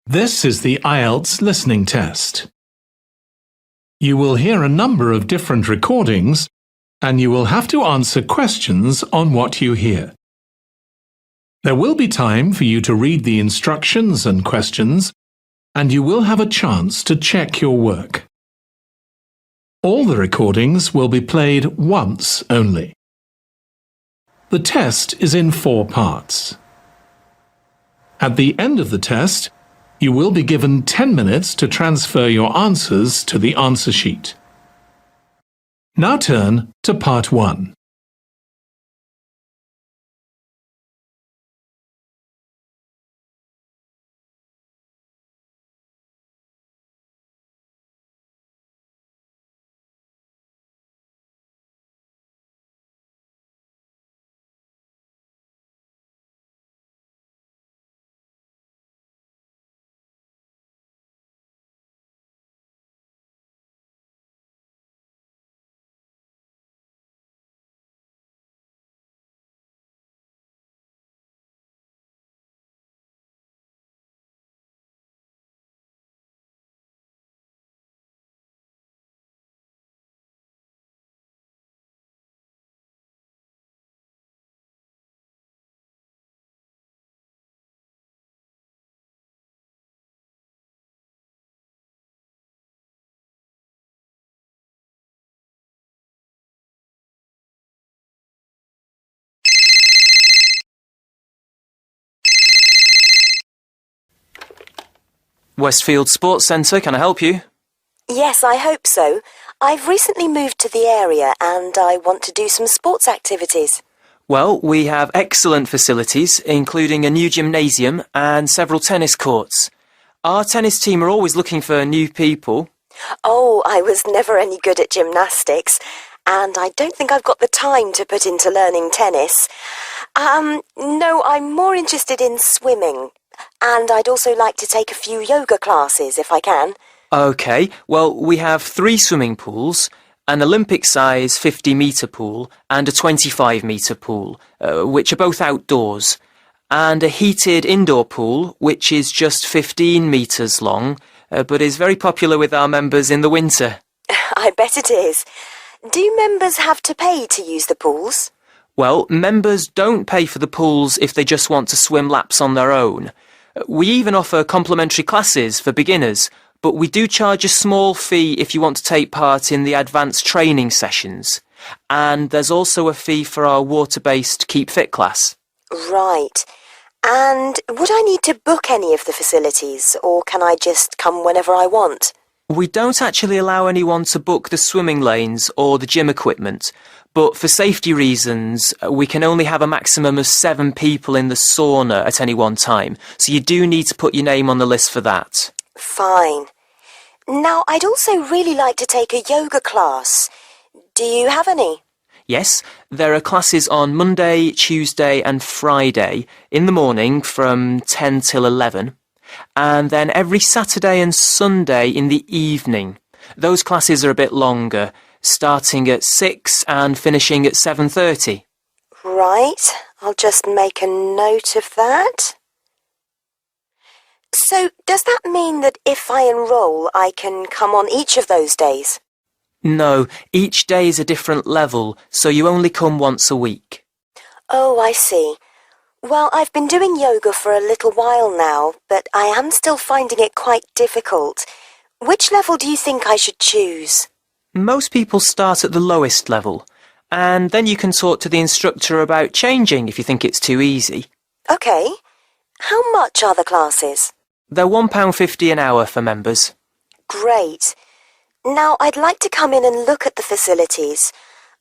This is the IELTS Listening Test. You will hear a number of different recordings, and you will have to answer questions on what you hear. There will be time for you to read the instructions and questions, and you will have a chance to check your work. All the recordings will be played once only. The test is in 4 parts. At the end of the test, you will be given 10 minutes to transfer your answers to the answer sheet. Now turn to Part 1. Westfield Sports Centre, can I help you? Yes, I hope so. I've recently moved to the area and I want to do some sports activities. Well, we have excellent facilities, including a new gymnasium and several tennis courts. Our tennis team are always looking for new people. Oh, I was never any good at gymnastics, and I don't think I've got the time to put into learning tennis. No, I'm more interested in swimming, and I'd also like to take a few yoga classes if I can. OK, well, we have 3 swimming pools, an Olympic-size 50-metre pool and a 25-metre pool, which are both outdoors, and a heated indoor pool, which is just 15 metres long, but is very popular with our members in the winter. I bet it is. Do members have to pay to use the pools? Well, members don't pay for the pools if they just want to swim laps on their own. We even offer complimentary classes for beginners, but we do charge a small fee if you want to take part in the advanced training sessions. And there's also a fee for our water-based Keep Fit class. Right. And would I need to book any of the facilities, or can I just come whenever I want? We don't actually allow anyone to book the swimming lanes or the gym equipment, but for safety reasons, we can only have a maximum of 7 people in the sauna at any one time, so you do need to put your name on the list for that. Fine. Now, I'd also really like to take a yoga class. Do you have any? Yes, there are classes on Monday, Tuesday and Friday in the morning from 10 till 11, and then every Saturday and Sunday in the evening. Those classes are a bit longer, starting at 6 and finishing at 7:30. Right, I'll just make a note of that. So, does that mean that if I enrol, I can come on each of those days? No, each day is a different level, so you only come once a week. Oh, I see. Well, I've been doing yoga for a little while now, but I am still finding it quite difficult. Which level do you think I should choose? Most people start at the lowest level, and then you can talk to the instructor about changing if you think it's too easy. OK. How much are the classes? They're £1.50 an hour for members. Great. Now, I'd like to come in and look at the facilities.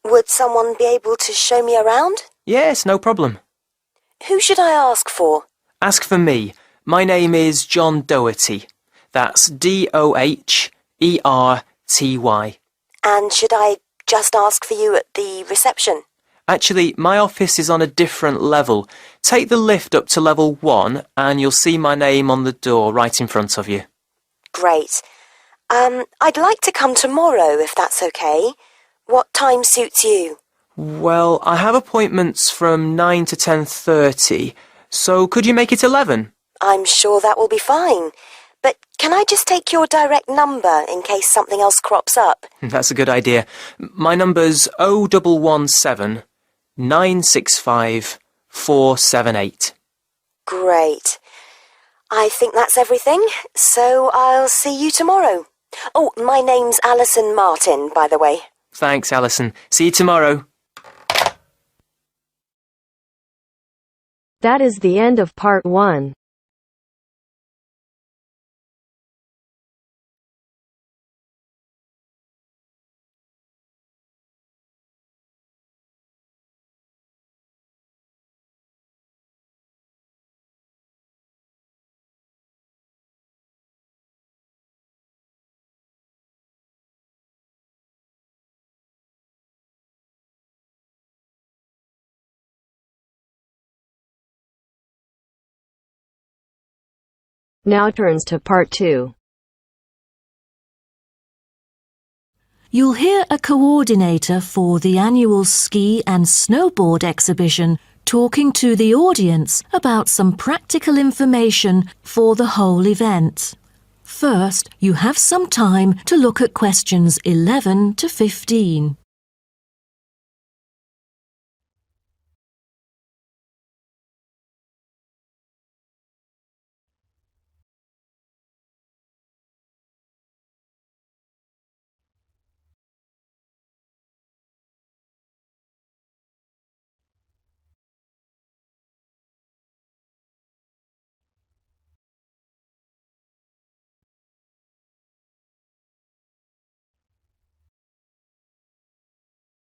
Would someone be able to show me around? Yes, no problem. Who should I ask for? Ask for me. My name is John Doherty. That's Doherty. And should I just ask for you at the reception? Actually, my office is on a different level. Take the lift up to level 1 and you'll see my name on the door right in front of you. Great. I'd like to come tomorrow, if that's okay. What time suits you? Well, I have appointments from 9 to 10:30, so could you make it 11? I'm sure that will be fine. But can I just take your direct number in case something else crops up? That's a good idea. My number's 0117 965 478. Great. I think that's everything, so I'll see you tomorrow. Oh, my name's Alison Martin, by the way. Thanks, Alison. See you tomorrow. That is the end of part 1. Now turns to part 2. You'll hear a coordinator for the annual ski and snowboard exhibition talking to the audience about some practical information for the whole event. First, you have some time to look at questions 11 to 15.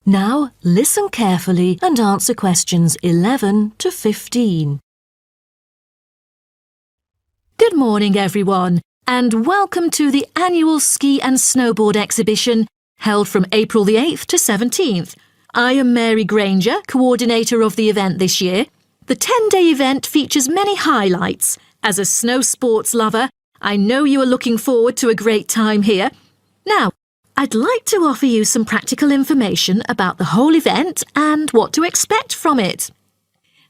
Now, listen carefully and answer questions 11 to 15. Good morning, everyone, and welcome to the annual ski and snowboard exhibition held from April the 8th to 17th. I am Mary Granger, coordinator of the event this year. The 10-day event features many highlights. As a snow sports lover, I know you are looking forward to a great time here. Now, I'd like to offer you some practical information about the whole event and what to expect from it.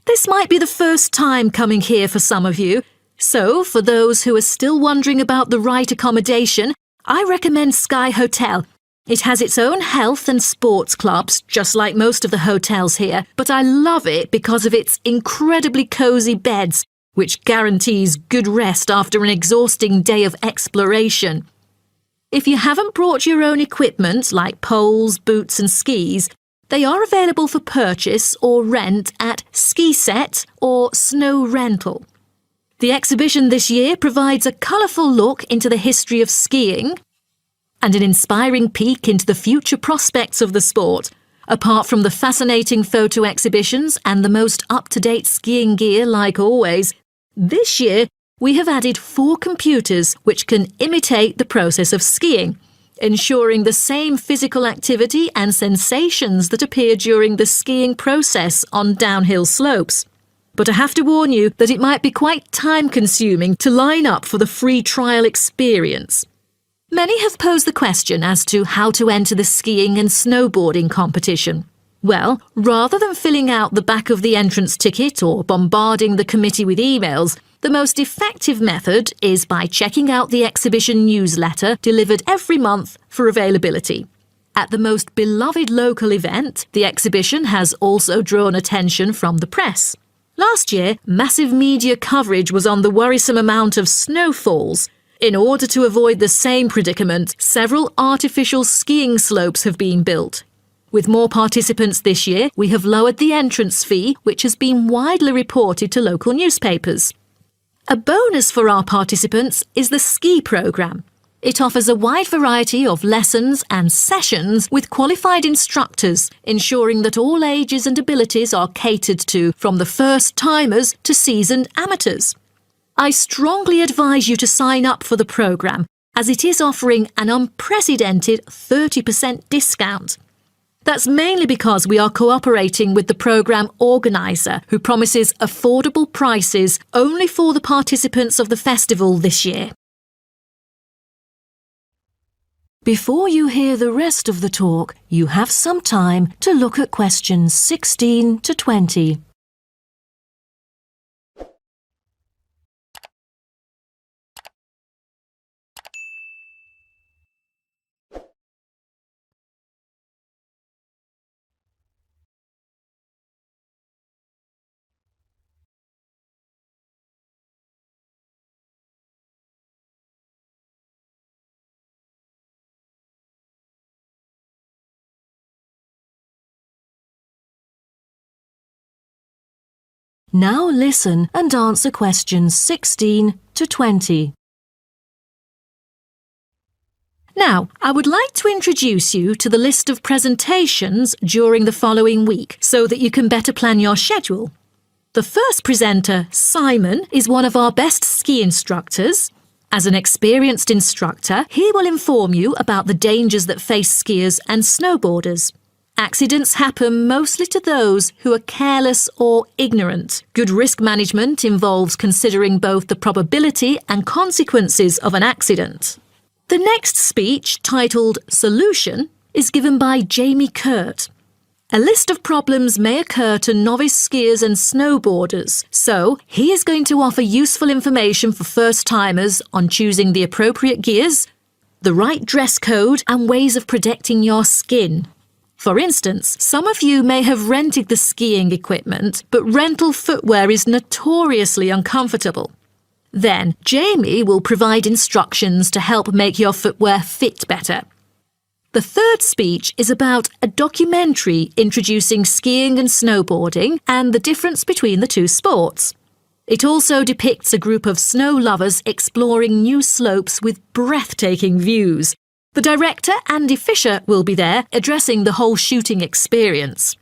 This might be the first time coming here for some of you, so for those who are still wondering about the right accommodation, I recommend Sky Hotel. It has its own health and sports clubs, just like most of the hotels here, but I love it because of its incredibly cosy beds, which guarantees good rest after an exhausting day of exploration. If you haven't brought your own equipment, like poles, boots and skis, they are available for purchase or rent at Ski Set or Snow Rental. The exhibition this year provides a colourful look into the history of skiing and an inspiring peek into the future prospects of the sport. Apart from the fascinating photo exhibitions and the most up-to-date skiing gear like always, this year we have added 4 computers which can imitate the process of skiing, ensuring the same physical activity and sensations that appear during the skiing process on downhill slopes. But I have to warn you that it might be quite time-consuming to line up for the free trial experience. Many have posed the question as to how to enter the skiing and snowboarding competition. Well, rather than filling out the back of the entrance ticket or bombarding the committee with emails, the most effective method is by checking out the exhibition newsletter delivered every month for availability. At the most beloved local event, the exhibition has also drawn attention from the press. Last year, massive media coverage was on the worrisome amount of snowfalls. In order to avoid the same predicament, several artificial skiing slopes have been built. With more participants this year, we have lowered the entrance fee, which has been widely reported to local newspapers. A bonus for our participants is the ski programme. It offers a wide variety of lessons and sessions with qualified instructors, ensuring that all ages and abilities are catered to, from the first-timers to seasoned amateurs. I strongly advise you to sign up for the programme, as it is offering an unprecedented 30% discount. That's mainly because we are cooperating with the programme organiser, who promises affordable prices only for the participants of the festival this year. Before you hear the rest of the talk, you have some time to look at questions 16 to 20. Now listen and answer questions 16 to 20. Now, I would like to introduce you to the list of presentations during the following week so that you can better plan your schedule. The first presenter, Simon, is one of our best ski instructors. As an experienced instructor, he will inform you about the dangers that face skiers and snowboarders. Accidents happen mostly to those who are careless or ignorant. Good risk management involves considering both the probability and consequences of an accident. The next speech, titled Solution, is given by Jamie Kurt. A list of problems may occur to novice skiers and snowboarders, so he is going to offer useful information for first-timers on choosing the appropriate gears, the right dress code and ways of protecting your skin. For instance, some of you may have rented the skiing equipment, but rental footwear is notoriously uncomfortable. Then, Jamie will provide instructions to help make your footwear fit better. The third speech is about a documentary introducing skiing and snowboarding and the difference between the two sports. It also depicts a group of snow lovers exploring new slopes with breathtaking views. The director, Andy Fisher, will be there, addressing the whole shooting experience.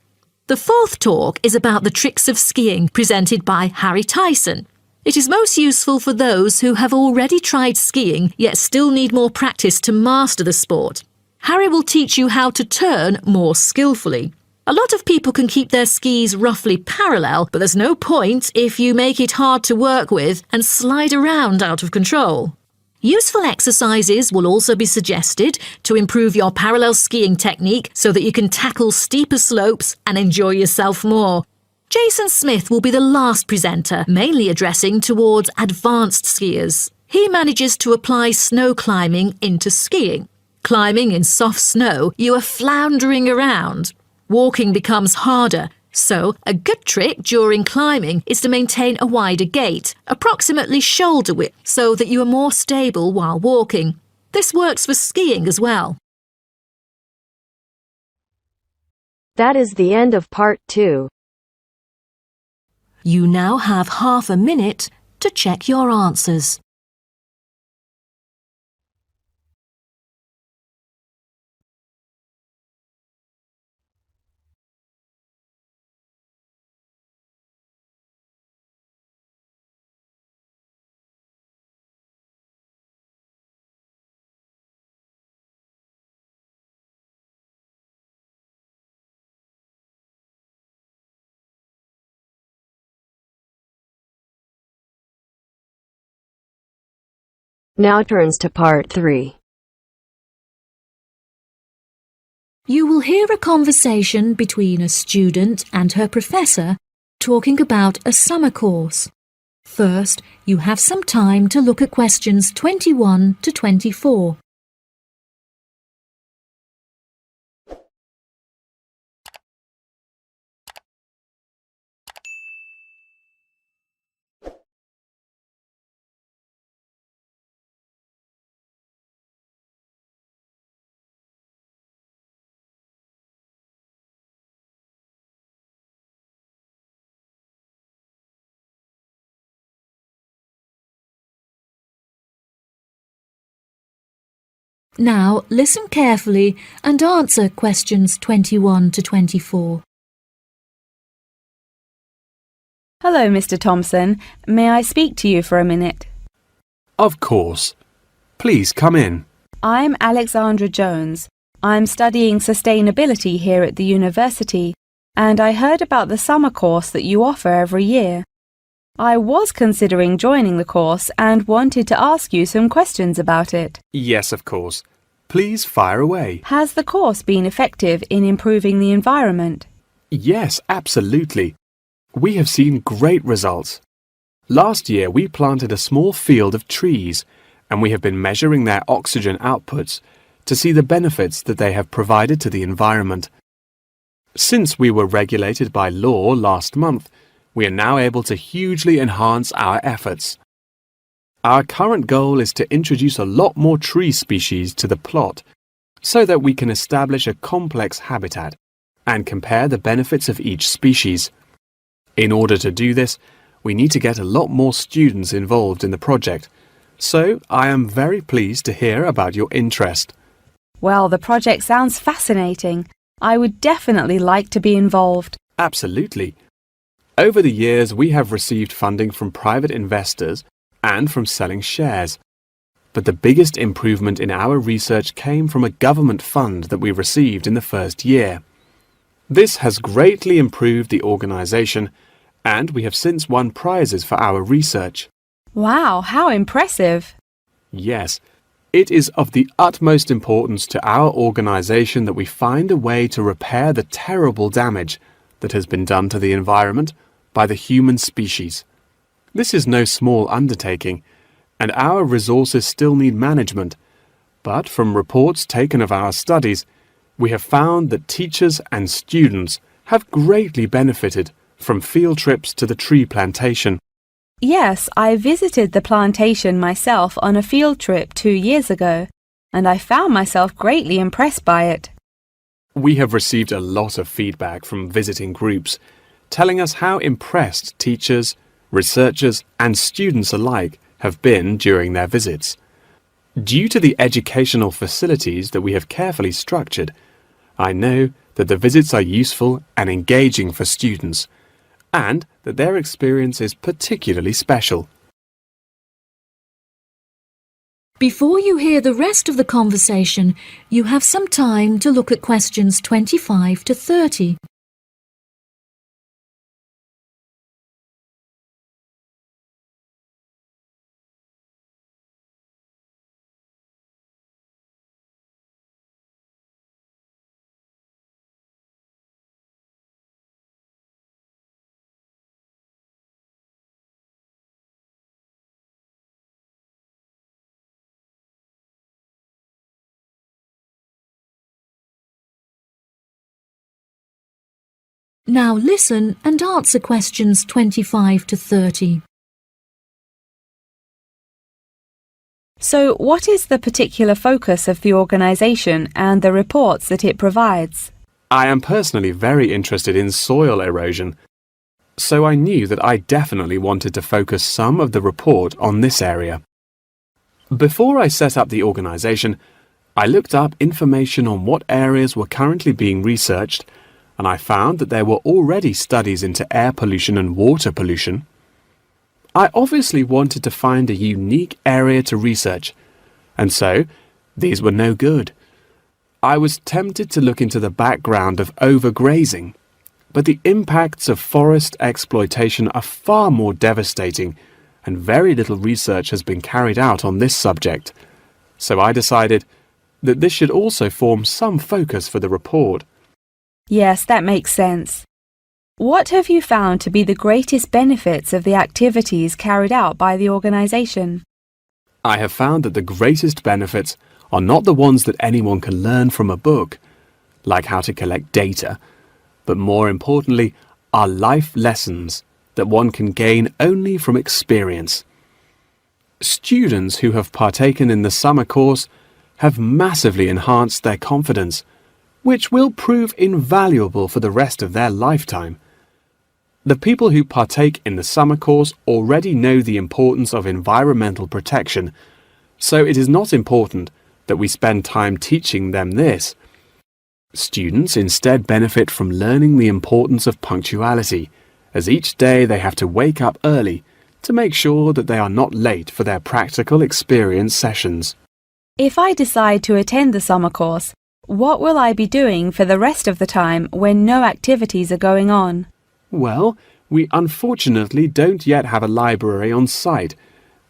The fourth talk is about the tricks of skiing, presented by Harry Tyson. It is most useful for those who have already tried skiing yet still need more practice to master the sport. Harry will teach you how to turn more skillfully. A lot of people can keep their skis roughly parallel, but there's no point if you make it hard to work with and slide around out of control. Useful exercises will also be suggested to improve your parallel skiing technique so that you can tackle steeper slopes and enjoy yourself more. Jason Smith will be the last presenter, mainly addressing towards advanced skiers. He manages to apply snow climbing into skiing. Climbing in soft snow, you are floundering around. Walking becomes harder, so a good trick during climbing is to maintain a wider gait, approximately shoulder width, so that you are more stable while walking. This works for skiing as well. That is the end of part 2. You now have half a minute to check your answers. Now turns to part 3. You will hear a conversation between a student and her professor talking about a summer course. First, you have some time to look at questions 21 to 24. Now listen carefully and answer questions 21 to 24. Hello, Mr. Thompson. May I speak to you for a minute? Of course. Please come in. I'm Alexandra Jones. I'm studying sustainability here at the university, and I heard about the summer course that you offer every year. I was considering joining the course and wanted to ask you some questions about it. Yes, of course. Please fire away. Has the course been effective in improving the environment? Yes, absolutely. We have seen great results. Last year we planted a small field of trees, and we have been measuring their oxygen outputs to see the benefits that they have provided to the environment. Since we were regulated by law last month, we are now able to hugely enhance our efforts. Our current goal is to introduce a lot more tree species to the plot so that we can establish a complex habitat and compare the benefits of each species. In order to do this, we need to get a lot more students involved in the project. So I am very pleased to hear about your interest. Well, the project sounds fascinating. I would definitely like to be involved. Absolutely. Over the years, we have received funding from private investors and from selling shares. But the biggest improvement in our research came from a government fund that we received in the first year. This has greatly improved the organisation, and we have since won prizes for our research. Wow, how impressive! Yes, it is of the utmost importance to our organisation that we find a way to repair the terrible damage that has been done to the environment by the human species. This is no small undertaking, and our resources still need management. But from reports taken of our studies, we have found that teachers and students have greatly benefited from field trips to the tree plantation. Yes, I visited the plantation myself on a field trip 2 years ago, and I found myself greatly impressed by it. We have received a lot of feedback from visiting groups, telling us how impressed teachers, researchers, and students alike have been during their visits. Due to the educational facilities that we have carefully structured, I know that the visits are useful and engaging for students, and that their experience is particularly special. Before you hear the rest of the conversation, you have some time to look at questions 25 to 30. Now listen and answer questions 25 to 30. So, what is the particular focus of the organisation and the reports that it provides? I am personally very interested in soil erosion, so I knew that I definitely wanted to focus some of the report on this area. Before I set up the organisation, I looked up information on what areas were currently being researched, and I found that there were already studies into air pollution and water pollution. I obviously wanted to find a unique area to research, and so these were no good. I was tempted to look into the background of overgrazing, but the impacts of forest exploitation are far more devastating, and very little research has been carried out on this subject. So I decided that this should also form some focus for the report. Yes, that makes sense. What have you found to be the greatest benefits of the activities carried out by the organisation? I have found that the greatest benefits are not the ones that anyone can learn from a book, like how to collect data, but more importantly are life lessons that one can gain only from experience. Students who have partaken in the summer course have massively enhanced their confidence, which will prove invaluable for the rest of their lifetime. The people who partake in the summer course already know the importance of environmental protection, so it is not important that we spend time teaching them this. Students instead benefit from learning the importance of punctuality, as each day they have to wake up early to make sure that they are not late for their practical experience sessions. If I decide to attend the summer course, what will I be doing for the rest of the time when no activities are going on? Well, we unfortunately don't yet have a library on site,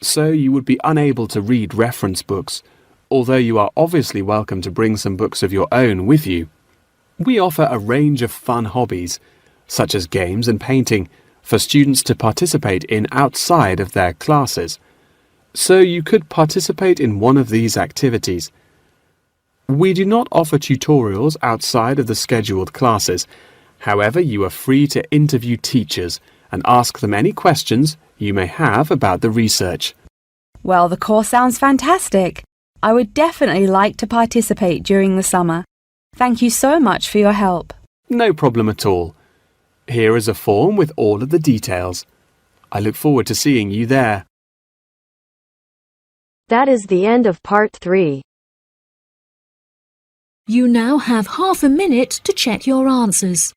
so you would be unable to read reference books, although you are obviously welcome to bring some books of your own with you. We offer a range of fun hobbies, such as games and painting, for students to participate in outside of their classes. So you could participate in one of these activities. We do not offer tutorials outside of the scheduled classes. However, you are free to interview teachers and ask them any questions you may have about the research. Well, the course sounds fantastic. I would definitely like to participate during the summer. Thank you so much for your help. No problem at all. Here is a form with all of the details. I look forward to seeing you there. That is the end of part 3. You now have half a minute to check your answers.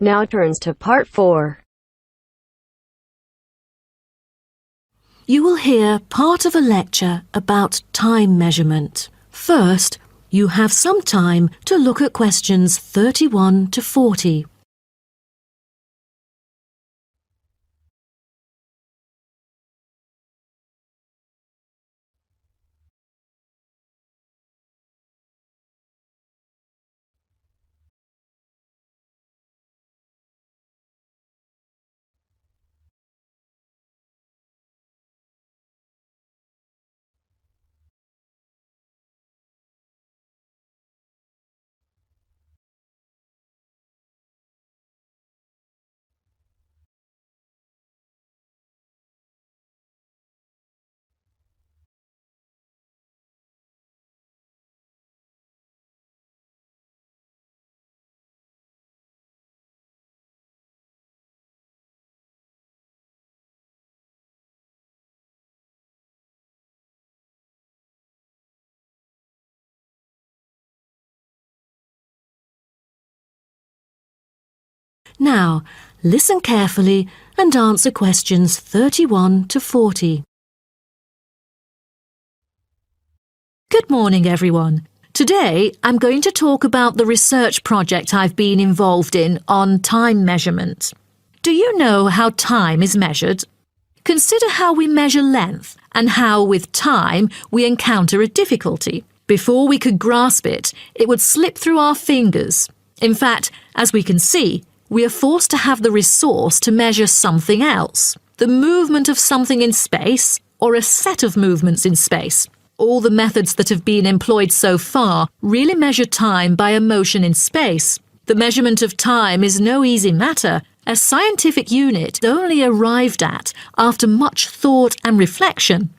Now turns to part 4. You will hear part of a lecture about time measurement. First, you have some time to look at questions 31 to 40. Now, listen carefully and answer questions 31 to 40. Good morning, everyone. Today, I'm going to talk about the research project I've been involved in on time measurement. Do you know how time is measured? Consider how we measure length and how, with time, we encounter a difficulty. Before we could grasp it, it would slip through our fingers. In fact, as we can see, we are forced to have the resource to measure something else, the movement of something in space or a set of movements in space. All the methods that have been employed so far really measure time by a motion in space. The measurement of time is no easy matter, a scientific unit only arrived at after much thought and reflection.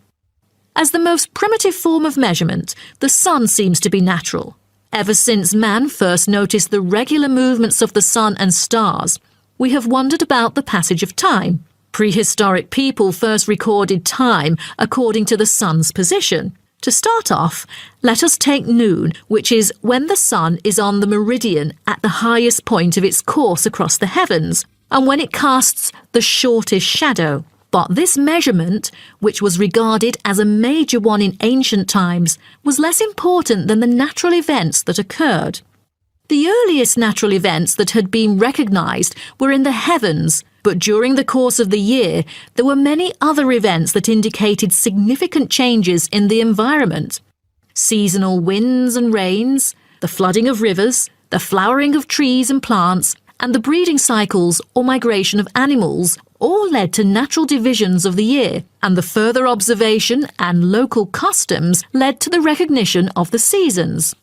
As the most primitive form of measurement, the sun seems to be natural. Ever since man first noticed the regular movements of the sun and stars, we have wondered about the passage of time. Prehistoric people first recorded time according to the sun's position. To start off, let us take noon, which is when the sun is on the meridian at the highest point of its course across the heavens, and when it casts the shortest shadow. But this measurement, which was regarded as a major one in ancient times, was less important than the natural events that occurred. The earliest natural events that had been recognised were in the heavens, but during the course of the year there were many other events that indicated significant changes in the environment. Seasonal winds and rains, the flooding of rivers, the flowering of trees and plants, and the breeding cycles or migration of animals all led to natural divisions of the year, and the further observation and local customs led to the recognition of the seasons.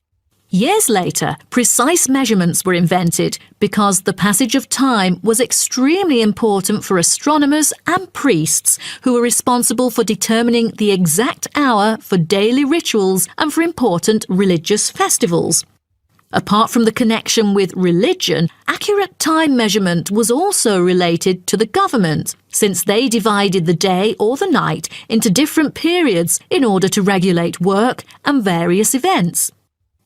Years later, precise measurements were invented because the passage of time was extremely important for astronomers and priests who were responsible for determining the exact hour for daily rituals and for important religious festivals. Apart from the connection with religion, accurate time measurement was also related to the government, since they divided the day or the night into different periods in order to regulate work and various events.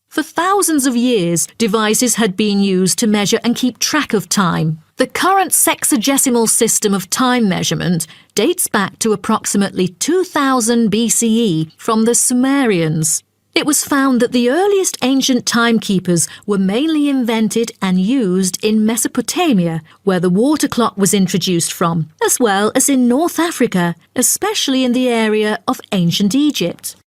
For thousands of years, devices had been used to measure and keep track of time. The current sexagesimal system of time measurement dates back to approximately 2000 BCE from the Sumerians. It was found that the earliest ancient timekeepers were mainly invented and used in Mesopotamia, where the water clock was introduced from, as well as in North Africa, especially in the area of ancient Egypt.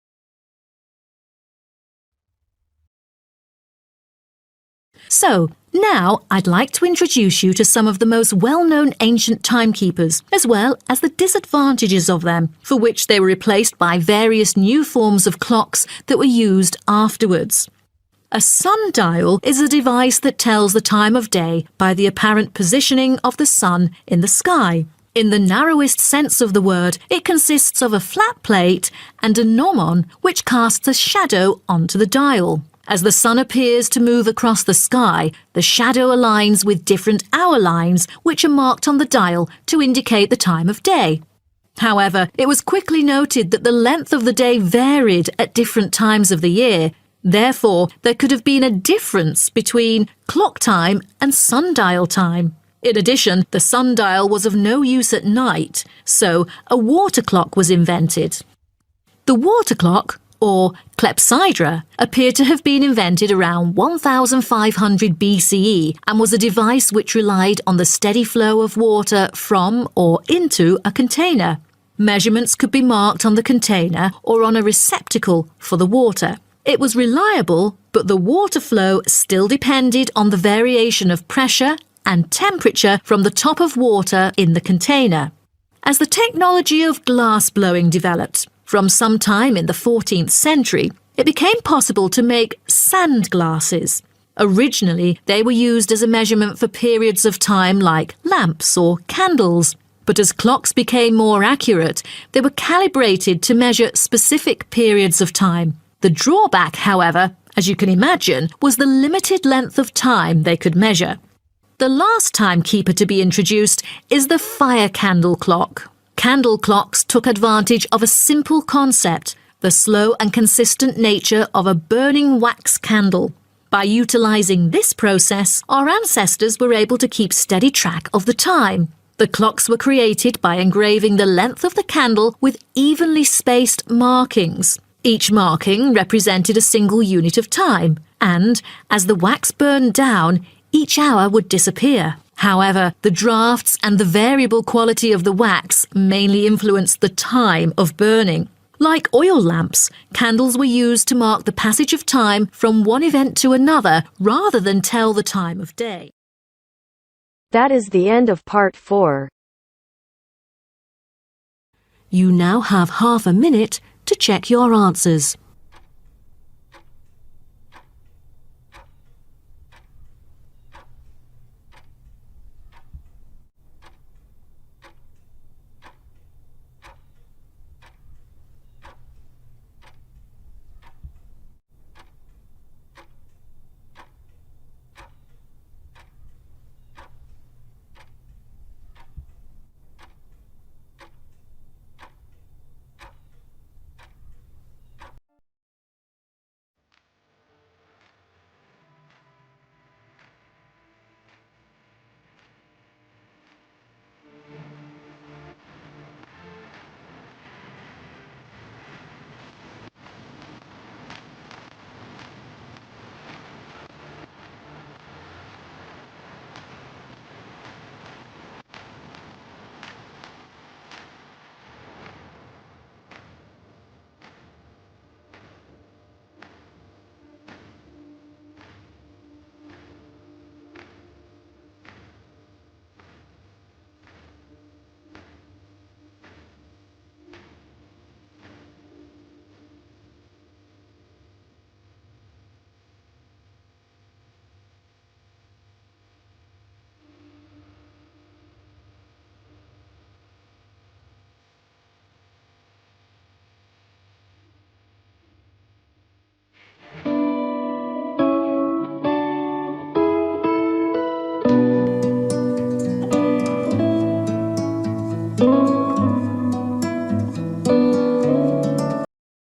So, now I'd like to introduce you to some of the most well-known ancient timekeepers, as well as the disadvantages of them, for which they were replaced by various new forms of clocks that were used afterwards. A sundial is a device that tells the time of day by the apparent positioning of the sun in the sky. In the narrowest sense of the word, it consists of a flat plate and a gnomon which casts a shadow onto the dial. As the sun appears to move across the sky, the shadow aligns with different hour lines which are marked on the dial to indicate the time of day. However, it was quickly noted that the length of the day varied at different times of the year. Therefore, there could have been a difference between clock time and sundial time. In addition, the sundial was of no use at night, so a water clock was invented. The water clock, or clepsydra, appeared to have been invented around 1500 BCE and was a device which relied on the steady flow of water from or into a container. Measurements could be marked on the container or on a receptacle for the water. It was reliable, but the water flow still depended on the variation of pressure and temperature from the top of water in the container. As the technology of glass blowing developed, from some time in the 14th century, it became possible to make sand glasses. Originally, they were used as a measurement for periods of time like lamps or candles. But as clocks became more accurate, they were calibrated to measure specific periods of time. The drawback, however, as you can imagine, was the limited length of time they could measure. The last timekeeper to be introduced is the fire candle clock. Candle clocks took advantage of a simple concept, the slow and consistent nature of a burning wax candle. By utilising this process, our ancestors were able to keep steady track of the time. The clocks were created by engraving the length of the candle with evenly spaced markings. Each marking represented a single unit of time, and as the wax burned down, each hour would disappear. However, the drafts and the variable quality of the wax mainly influenced the time of burning. Like oil lamps, candles were used to mark the passage of time from one event to another rather than tell the time of day. That is the end of part 4. You now have half a minute to check your answers.